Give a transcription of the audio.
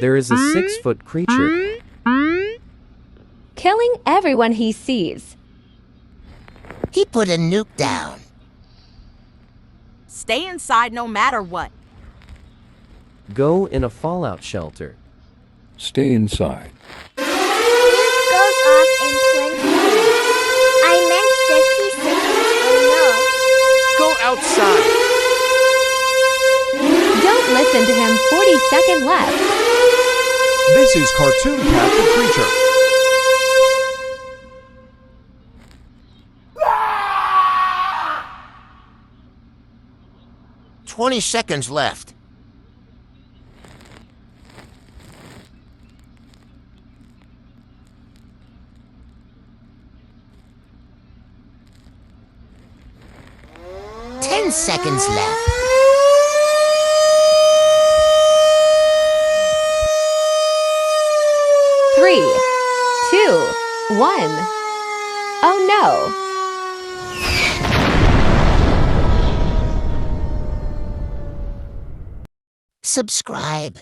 There is a 6-foot creature. Killing everyone he sees. He put a nuke down. Stay inside no matter what. Go in a fallout shelter. Stay inside. Nuke goes off in 20 minutes. I meant 50 seconds, oh Go outside. Don't listen to him. 40 seconds left. This is Cartoon Cat the Creature. Ah! 20 seconds left. Seconds left. 3, 2, 1. Oh no! Subscribe.